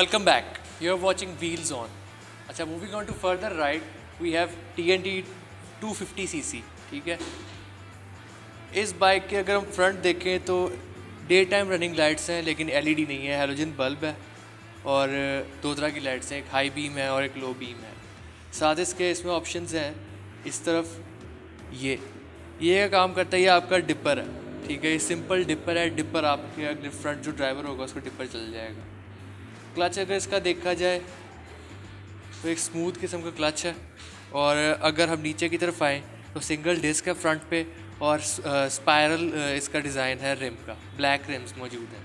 Welcome back. You're watching Wheels On. अच्छा, moving on to further right, we have TNT 250cc. ठीक है, इस bike के अगर हम फ्रंट देखें तो डे टाइम रनिंग लाइट्स हैं, लेकिन एलईडी नहीं है, हैलोजन बल्ब है और दो तरह की लाइट्स हैं, एक हाई बीम है और एक लो बीम है। साथ इसके इसमें ऑप्शंस हैं, इस तरफ ये का काम करता है, ये आपका डिपर है। ठीक है, ये सिंपल डिपर है। डिपर आपके अगर फ्रंट जो ड्राइवर होगा उसको डिपर चल जाएगा। क्लच अगर इसका देखा जाए तो एक स्मूथ किस्म का क्लच है, और अगर हम नीचे की तरफ आएँ तो सिंगल डिस्क है फ्रंट पे और स्पायरल इसका डिज़ाइन है रिम का, ब्लैक रिम्स मौजूद है।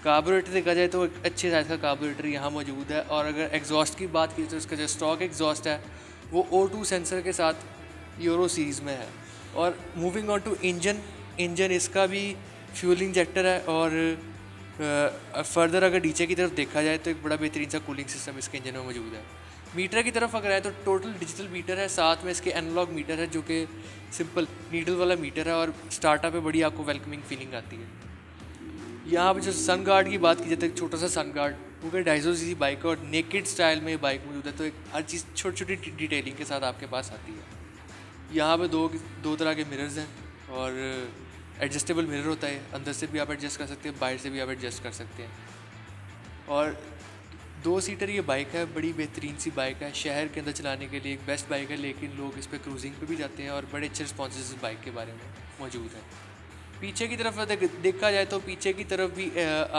कार्बोरेटर देखा जाए तो एक अच्छे साइज़ का कार्बोरेटर यहाँ मौजूद है। और अगर एग्जॉस्ट की बात की तो इसका जो स्टॉक एग्जॉस्ट है वो O2 सेंसर के साथ यूरो सीरीज़ में है। और मूविंग ऑन टू इंजन इसका भी फ्यूल इंजेक्टर है। और फर्दर अगर नीचे की तरफ देखा जाए तो एक बड़ा बेहतरीन सा कूलिंग सिस्टम इसके इंजन में मौजूद है। मीटर की तरफ अगर आए तो टोटल डिजिटल मीटर है, साथ में इसके एनालॉग मीटर है जो कि सिंपल नीडल वाला मीटर है। और स्टार्टअप पे बड़ी आपको वेलकमिंग फीलिंग आती है। यहाँ पे जो सन गार्ड की बात की जाती है, छोटा सा सन गार्ड, क्योंकि 250 सीसी बाइक है और नेकेड स्टाइल में बाइक मौजूद है, तो एक हर चीज़ छोटी छोटी डिटेलिंग के साथ आपके पास आती है। यहाँ पे दो तरह के मिरर्स हैं और एडजस्टेबल मिरर होता है, अंदर से भी आप एडजस्ट कर सकते हैं, बाहर से भी आप एडजस्ट कर सकते हैं। और 2 सीटर ये बाइक है, बड़ी बेहतरीन सी बाइक है, शहर के अंदर चलाने के लिए एक बेस्ट बाइक है। लेकिन लोग इस पर क्रूजिंग पे भी जाते हैं और बड़े अच्छे रिस्पॉन्सेज इस बाइक के बारे में मौजूद हैं। पीछे की तरफ देखा जाए तो पीछे की तरफ भी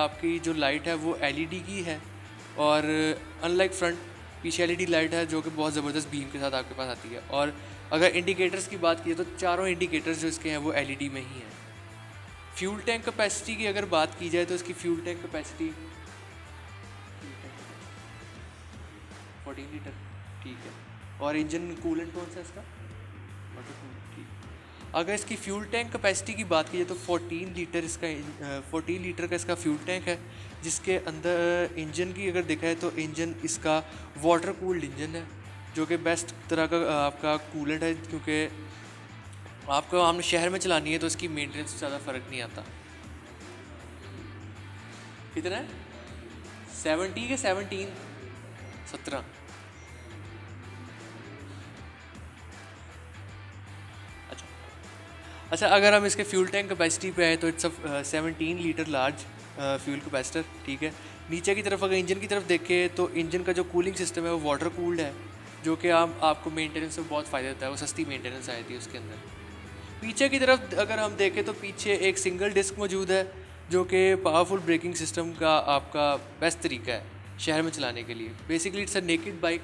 आपकी जो लाइट है वो एलईडी की है, और अनलाइक फ्रंट पीछे एलईडी लाइट है जो कि बहुत ज़बरदस्त बीम के साथ आपके पास आती है। और अगर इंडिकेटर्स की बात की तो चारों इंडिकेटर्स जो इसके हैं वो एलईडी में ही हैं। फ्यूल टैंक कैपेसिटी की अगर बात की जाए तो इसकी फ्यूल टैंक कैपेसिटी 14 लीटर, ठीक है। और इंजन कूलेंट कौन सा इसका, ठीक। अगर इसकी फ्यूल टैंक कैपेसिटी की बात की जाए तो 14 लीटर का इसका फ्यूल टैंक है, जिसके अंदर इंजन की अगर देखा है तो इंजन इसका वाटर कूल्ड इंजन है, जो कि बेस्ट तरह का आपका कूलेंट है, क्योंकि आपको हमने शहर में चलानी है तो इसकी मेंटेनेंस से ज़्यादा फ़र्क नहीं आता। कितना है 70 के 17 अच्छा, अगर हम इसके फ्यूल टैंक कैपेसिटी पे आए तो it's 17 litre large fuel capacitor, ठीक है। नीचे की तरफ अगर इंजन की तरफ देखें तो इंजन का जो कूलिंग सिस्टम है वो वाटर कूल्ड है, जो कि आपको मेंटेनेंस में बहुत फ़ायदा देता है, वो सस्ती मेंटेनेंस आई थी उसके अंदर। पीछे की तरफ अगर हम देखें तो पीछे एक सिंगल डिस्क मौजूद है, जो कि पावरफुल ब्रेकिंग सिस्टम का आपका बेस्ट तरीका है शहर में चलाने के लिए। Basically it's a naked bike,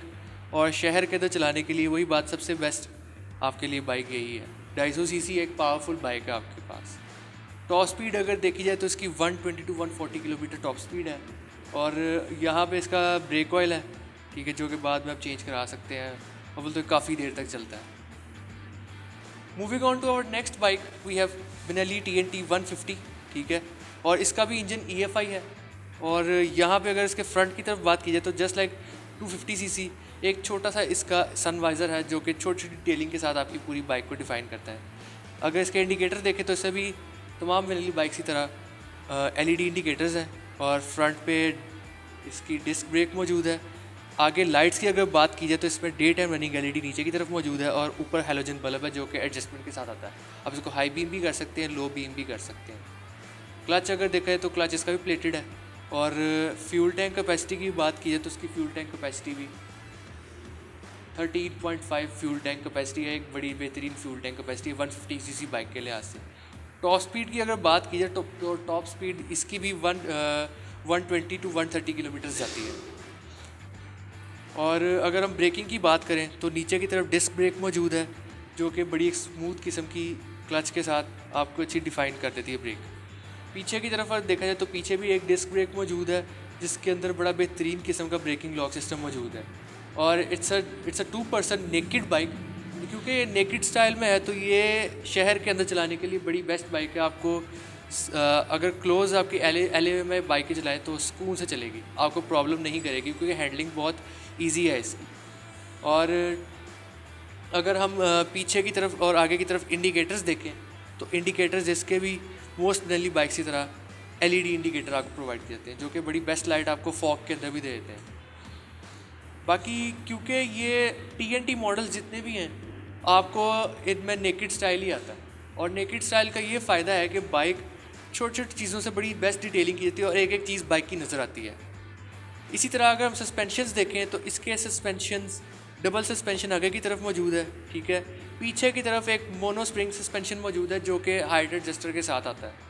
और शहर के अंदर चलाने के लिए वही बात सबसे बेस्ट आपके लिए बाइक यही है। 250 सीसी एक पावरफुल बाइक है आपके पास। टॉप स्पीड अगर देखी जाए तो इसकी 120 to 140 किलोमीटर टॉप स्पीड है। और यहाँ पे इसका ब्रेक ऑयल है, ठीक है, जो कि बाद में आप चेंज करा सकते हैं, और तो काफ़ी देर तक चलता है। Moving on to our next bike we have Benelli TNT 150, ठीक है। और इसका भी इंजन EFI है। और यहाँ पे अगर इसके फ्रंट की तरफ बात की जाए तो जस्ट लाइक 250 सीसी एक छोटा सा इसका सनवाइज़र है, जो कि छोटी छोटी डिटेलिंग के साथ आपकी पूरी बाइक को डिफ़ाइन करता है। अगर इसके इंडिकेटर देखें तो इससे भी तमाम बेनेली बाइक्स की तरह LED इंडिकेटर्स हैं, और फ्रंट पे इसकी डिस्क ब्रेक मौजूद है। आगे लाइट्स की अगर बात की जाए तो इसमें डे टाइम रनिंग LED नीचे की तरफ मौजूद है, और ऊपर हैलोजन बल्ब है जो कि एडजस्टमेंट के साथ आता है। आप इसको हाई बीम भी कर सकते हैं, लो बीम भी कर सकते हैं। क्लच अगर देखा जाए तो क्लच इसका भी प्लेटेड है। और फ्यूल टैंक कैपेसिटी की बात की जाए तो उसकी फ्यूल टैंक कैपेसिटी भी 13.5 फ्यूल टैंक कैपेसिटी है, एक बड़ी बेहतरीन fuel tank capacity 150 CC bike के लिहाज से। टॉप स्पीड की अगर बात की जाए तो टॉप स्पीड इसकी भी 120 to 130 किलोमीटर जाती है। और अगर हम ब्रेकिंग की बात करें तो नीचे की तरफ डिस्क ब्रेक मौजूद है, जो कि बड़ी एक स्मूथ किस्म की क्लच के साथ आपको अच्छी डिफ़ाइन कर देती है ब्रेक। पीछे की तरफ अगर देखा जाए तो पीछे भी एक डिस्क ब्रेक मौजूद है, जिसके अंदर बड़ा बेहतरीन किस्म का ब्रेकिंग लॉक सिस्टम मौजूद है। और it's a 2 person naked bike, क्योंकि ये नेकेड स्टाइल में है तो ये शहर के अंदर चलाने के लिए बड़ी बेस्ट बाइक है। आपको अगर क्लोज़ आपकी एले में बाइकें चलाएं तो सुकून से चलेगी, आपको प्रॉब्लम नहीं करेगी, क्योंकि हैंडलिंग बहुत ईजी है इसकी। और अगर हम पीछे की तरफ और आगे की तरफ इंडिकेटर्स देखें तो इंडिकेटर्स इसके भी मोस्ट बेनेली बाइक्स की तरह LED इंडिकेटर आपको प्रोवाइड किए जाते हैं, जो कि बड़ी बेस्ट लाइट आपको फॉग के अंदर भी दे देते हैं। बाकी क्योंकि ये TNT मॉडल्स जितने भी हैं आपको इनमें नेकेड स्टाइल ही आता है, और नेकेड स्टाइल का ये फ़ायदा है कि बाइक छोटी छोटी चीज़ों से बड़ी बेस्ट डिटेलिंग की जाती है और एक एक चीज़ बाइक की नज़र आती है। इसी तरह अगर हम सस्पेंशंस देखें तो इसके सस्पेंशंस डबल सस्पेंशन आगे की तरफ मौजूद है, ठीक है। पीछे की तरफ एक मोनो स्प्रिंग सस्पेंशन मौजूद है जो कि हाइट एडजस्टर के साथ आता है।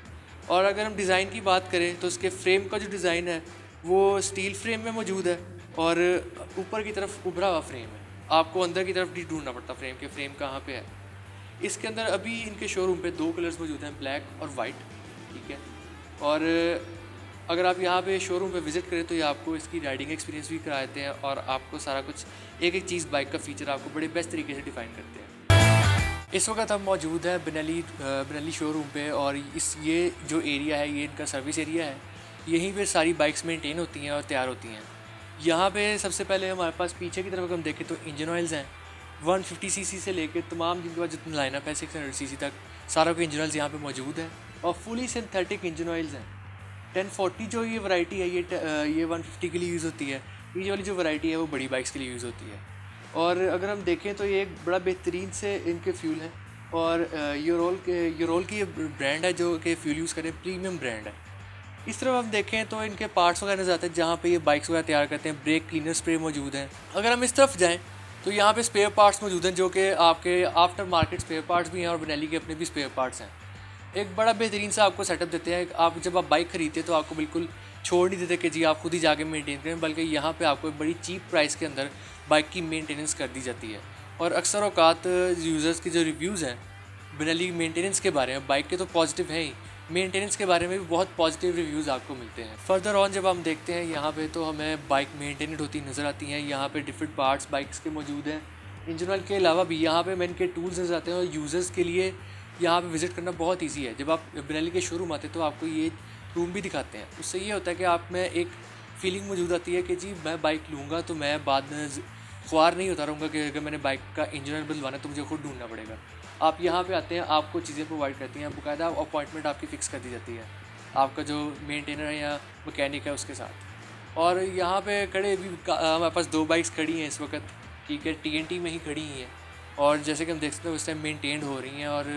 और अगर हम डिज़ाइन की बात करें तो इसके फ्रेम का जो डिज़ाइन है वो स्टील फ्रेम में मौजूद है और ऊपर की तरफ उभरा हुआ फ्रेम है। आपको अंदर की तरफ नहीं ढूंढना पड़ता फ्रेम कहाँ पे है। इसके अंदर अभी इनके शोरूम पे 2 कलर्स मौजूद हैं, ब्लैक और वाइट, ठीक है। और अगर आप यहाँ पे शोरूम पे विज़िट करें तो ये आपको इसकी राइडिंग एक्सपीरियंस भी कराते हैं और आपको सारा कुछ एक एक चीज़ बाइक का फ़ीचर आपको बड़े बेस्ट तरीके से डिफ़ाइन करते हैं। इस वक्त हम मौजूद हैं बेनेली शोरूम पे, और ये जो एरिया है ये इनका सर्विस एरिया है। यहीं पे सारी बाइक्स मेंटेन होती हैं और तैयार होती हैं। यहाँ पे सबसे पहले हमारे पास पीछे की तरफ अगर हम देखें तो इंजन ऑयल्स हैं 150 सीसी से लेकर तमाम जिनके पास जितना लाइनअप है 600 सीसी तक, सारा के इंजन ऑयल्स यहाँ पे मौजूद हैं और फुली सिंथेटिक इंजन ऑयल्स हैं। 1040 जो ये वैरायटी है ये 150 के लिए यूज़ होती है। ये वाली जो वैरायटी है वो बड़ी बाइक्स के लिए यूज़ होती है। और अगर हम देखें तो ये एक बड़ा बेहतरीन से इनके फ्यूल है, और यूरोल की ये ब्रांड है जो कि फ्यूल यूज़ करें, प्रीमियम ब्रांड है। इस तरफ हम देखें तो इनके पार्ट्स वगैरह नज़र आते हैं जहाँ पे ये बाइक्स वगैरह तैयार करते हैं। ब्रेक क्लीनर स्प्रे मौजूद हैं। अगर हम इस तरफ जाएँ तो यहाँ पे स्पेयर पार्ट्स मौजूद हैं जो कि आपके आफ्टर मार्केट स्पेयर पार्ट्स भी हैं और बेनेली के अपने भी स्पेयर पार्ट्स हैं। एक बड़ा बेहतरीन सा आपको सेटअप देते हैं। आप जब आप बाइक ख़रीदते तो आपको बिल्कुल छोड़ नहीं देते कि जी आप खुद ही जाके मेंटेन करें, बल्कि यहाँ पे आपको बड़ी चीप प्राइस के अंदर बाइक की मेंटेनेंस कर दी जाती है। और अक्सर औकात यूज़र्स के जो रिव्यूज़ हैं बेनेली मेंटेनेंस के बारे में, बाइक के तो पॉजिटिव हैं ही, मेंटेनेंस के बारे में भी बहुत पॉजिटिव रिव्यूज़ आपको मिलते हैं। फर्दर ऑन जब हम देखते हैं यहाँ पे तो हमें बाइक मेंटेनेड होती नज़र आती हैं। यहाँ पे डिफरेंट पार्ट्स बाइक्स के मौजूद हैं। इंजन ऑयल के अलावा भी यहाँ पे मैन के टूल्स नज़र आते हैं और यूज़र्स के लिए यहाँ पे विज़िट करना बहुत इजी है। जब आप बेनेली के शोरूम आते हैं तो आपको ये रूम भी दिखाते हैं। उससे ये होता है कि आप में एक फीलिंग मौजूद आती है कि जी मैं बाइक लूँगा तो मैं बाद में ख्वार नहीं होता रहूँगा कि अगर मैंने बाइक का इंजन ऑयल बदलवाना है तो मुझे खुद ढूंढना पड़ेगा। आप यहाँ पे आते हैं, आपको चीज़ें प्रोवाइड करती हैं, बाकायदा अपॉइंटमेंट आपकी फ़िक्स कर दी जाती है आपका जो मेंटेनर है या मैकेनिक है उसके साथ। और यहाँ पे खड़े भी हमारे पास 2 बाइक्स खड़ी हैं इस वक्त, ठीक है, TNT में ही खड़ी हैं और जैसे कि हम देख सकते हैं उस टाइम मेंटेन्ड हो रही हैं और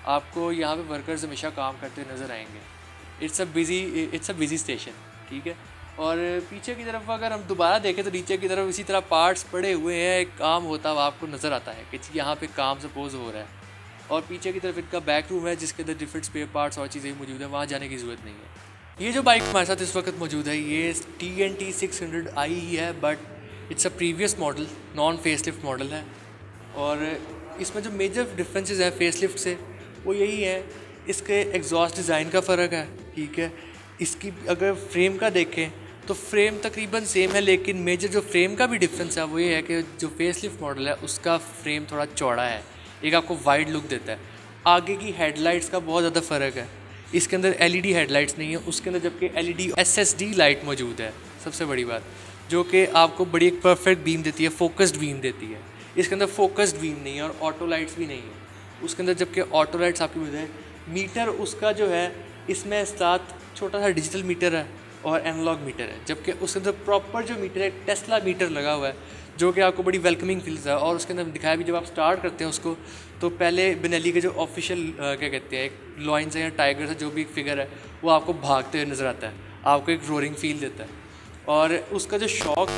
आपको यहाँ पे वर्कर्स हमेशा काम करते नज़र आएंगे। इट्स अ बिज़ी स्टेशन, ठीक है। और पीछे की तरफ अगर हम दोबारा देखें तो नीचे की तरफ इसी तरह पार्ट्स पड़े हुए हैं, एक काम होता हुआ आपको नज़र आता है कि यहाँ पे काम सपोज हो रहा है। और पीछे की तरफ इनका बैक रूम है जिसके अंदर डिफरेंट स्पेयर पार्ट्स और चीज़ें मौजूद हैं, वहाँ जाने की ज़रूरत नहीं है। ये जो बाइक हमारे साथ इस वक्त मौजूद है ये TNT 600i ही है, but it's a previous model, non facelift model है। और इसमें जो मेजर डिफरेंसेस हैं फेसलिफ्ट से वो यही है, इसके एग्जॉस्ट डिज़ाइन का फ़र्क है, ठीक है। इसकी अगर फ्रेम का देखें तो फ्रेम तकरीबन सेम है, लेकिन मेजर जो फ्रेम का भी डिफरेंस है वो ये है कि जो फेसलिफ्ट मॉडल है उसका फ्रेम थोड़ा चौड़ा है, एक आपको वाइड लुक देता है। आगे की हेडलाइट्स का बहुत ज़्यादा फ़र्क है, इसके अंदर LED हेडलाइट्स नहीं है, उसके अंदर जबकि LED SSD लाइट मौजूद है। सबसे बड़ी बात जो कि आपको बड़ी एक परफेक्ट बीम देती है, फोकस्ड बीम देती है। इसके अंदर फोकस्ड बीम नहीं है और ऑटो लाइट्स भी नहीं है उसके अंदर, जबकि ऑटो लाइट्स आपकी मौजूद है। मीटर उसका जो है इसमें साथ छोटा सा डिजिटल मीटर है और एनालॉग मीटर है, जबकि उसके अंदर प्रॉपर जो मीटर है टेस्ला मीटर लगा हुआ है जो कि आपको बड़ी वेलकमिंग फील्स है। और उसके अंदर दिखाया भी जब आप स्टार्ट करते हैं उसको तो पहले बेनेली के जो ऑफिशियल क्या कहते हैं एक लॉयंस है या टाइगर है जो भी फिगर है वो आपको भागते हुए नज़र आता है, आपको एक रोरिंग फील देता है। और उसका जो शॉक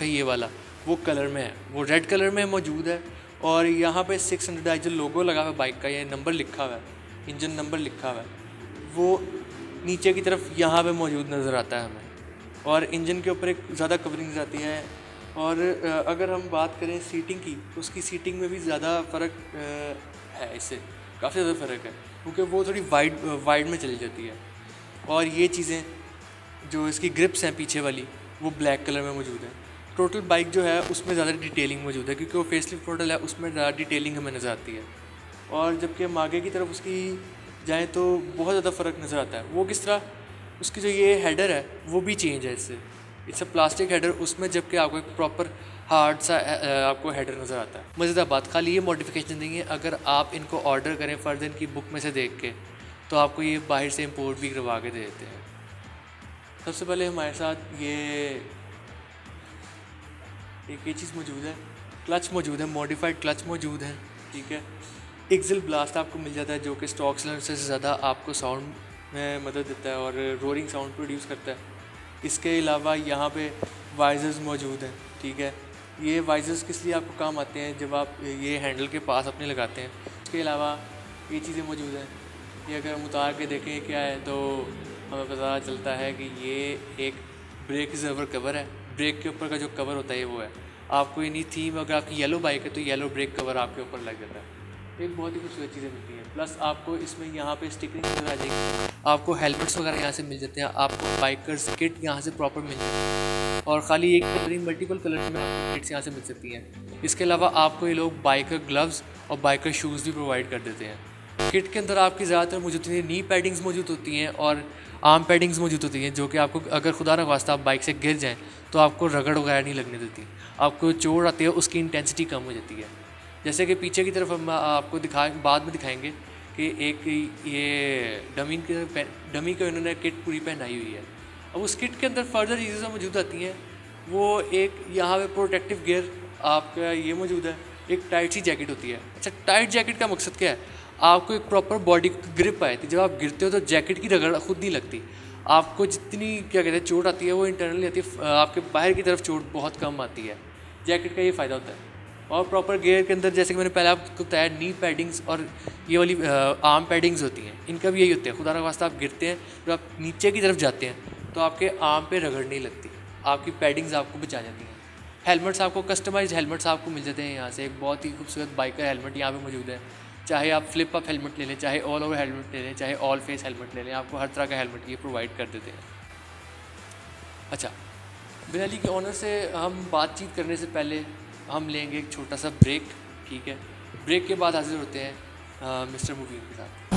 है ये वाला वो कलर में है, वो रेड कलर में मौजूद है। और यहाँ पे 600i जो लोगो लगा हुआ है बाइक का, ये नंबर लिखा हुआ है, इंजन नंबर लिखा हुआ है, वो नीचे की तरफ यहाँ पे मौजूद नज़र आता है हमें। और इंजन के ऊपर एक ज़्यादा कवरिंग आती है। और अगर हम बात करें सीटिंग की तो उसकी सीटिंग में भी ज़्यादा फ़र्क है, इससे काफ़ी ज़्यादा फ़र्क है क्योंकि वो थोड़ी वाइड में चली जाती है। और ये चीज़ें जो इसकी ग्रिप्स हैं पीछे वाली वो ब्लैक कलर में मौजूद है। टोटल बाइक जो है उसमें ज़्यादा डिटेलिंग मौजूद है क्योंकि वो फेसलिफ्ट मॉडल है, उसमें ज़्यादा डिटेलिंग हमें नज़र आती है। और जबकि हम आगे की तरफ उसकी जाएँ तो बहुत ज़्यादा फ़र्क नज़र आता है। वो किस तरह, उसकी जो ये हेडर है वो भी चेंज है इससे, इट्स अ प्लास्टिक हेडर उसमें, जबकि आपको एक प्रॉपर हार्ड सा आपको हेडर नज़र आता है। मज़ेदार बात खाली ये मॉडिफिकेशन नहीं है, अगर आप इनको ऑर्डर करें फ़र्दर इनकी बुक में से देख के तो आपको ये बाहर से इंपोर्ट भी करवा के दे देते हैं। सबसे पहले हमारे साथ ये एक चीज़ मौजूद है, क्लच मौजूद है, मॉडिफाइड क्लच मौजूद है, ठीक है। एक्सेल ब्लास्ट आपको मिल जाता है जो कि स्टॉक सिलेंसर से ज़्यादा आपको साउंड में मदद देता है और रोरिंग साउंड प्रोड्यूस करता है। इसके अलावा यहाँ पे वाइजर्स मौजूद हैं, ठीक है। ये वाइजर्स किस लिए आपको काम आते हैं, जब आप ये हैंडल के पास अपने लगाते हैं। इसके अलावा ये चीज़ें मौजूद हैं, ये अगर हम उतार के देखें क्या है तो हमें पता चलता है कि ये एक ब्रेक रिजर्वर कवर है। ब्रेक के ऊपर का जो कवर होता है वो है। आपको इन्हीं थीम, अगर आपकी येलो बाइक है तो येलो ब्रेक कवर आपके ऊपर लग जाता है। एक बहुत ही खूबसूरत चीज़ें मिलती हैं। प्लस आपको इसमें यहाँ पे स्टिकरिंग वगैरह आ जाएगी, आपको हेलमेट्स वगैरह यहाँ से मिल जाते हैं, आपको बाइकर्स किट यहाँ से प्रॉपर मिल जाती है और ख़ाली एक कलर मल्टीपल कलर्स में आपको किट्स यहाँ से मिल सकती हैं। इसके अलावा आपको ये लोग बाइकर ग्लव्स और बाइकर शूज़ भी प्रोवाइड कर देते हैं। किट के अंदर आपकी ज़्यादातर मौजूद होती है नी पैडिंग्स मौजूद होती हैं और आर्म पैडिंग्स मौजूद होती हैं, जो कि आपको अगर खुदा न खास्ता आप बाइक से गिर जाएँ तो आपको रगड़ वगैरह नहीं लगने देती। आपको चोट आती है उसकी इंटेंसिटी कम हो जाती है। जैसे कि पीछे की तरफ हम आपको बाद में दिखाएंगे कि एक ये डमी को इन्होंने किट पूरी पहनाई हुई है। अब उस किट के अंदर फर्दर चीज़ें जो मौजूद आती हैं वो एक यहाँ पे प्रोटेक्टिव गियर आपका ये मौजूद है, एक टाइट सी जैकेट होती है। अच्छा, टाइट जैकेट का मकसद क्या है, आपको एक प्रॉपर बॉडी ग्रिप आती है। जब आप गिरते हो तो जैकेट की रगड़ खुद नहीं लगती, आपको जितनी क्या कहते हैं चोट आती है वो इंटरनली आती है, आपके बाहर की तरफ चोट बहुत कम आती है। जैकेट का ये फ़ायदा होता है। और प्रॉपर गियर के अंदर जैसे कि मैंने पहले आपको बताया नी पैडिंग्स और ये वाली आर्म पैडिंग्स होती हैं, इनका भी यही होता है। खुदा न खास्ता आप गिरते हैं, जब आप नीचे की तरफ जाते हैं तो आपके आर्म पे रगड़ नहीं लगती, आपकी पैडिंग्स आपको बचा जाती हैं। हेलमेट्स आपको कस्टमाइज्ड हेलमेट्स आपको मिल जाते हैं यहाँ से। एक बहुत ही खूबसूरत बाइकर हेलमेट यहाँ पे मौजूद है। चाहे आप फ्लिप अप हेलमेट ले लें, चाहे ऑल ओवर हेलमेट ले लें, चाहे ऑल फेस हेलमेट ले लें, आपको हर तरह का हेलमेट ये प्रोवाइड कर देते हैं। अच्छा, बिनाली के ऑनर से हम बातचीत करने से पहले हम लेंगे एक छोटा सा ब्रेक, ठीक है। ब्रेक के बाद हाजिर होते हैं मिस्टर मुबीन के साथ।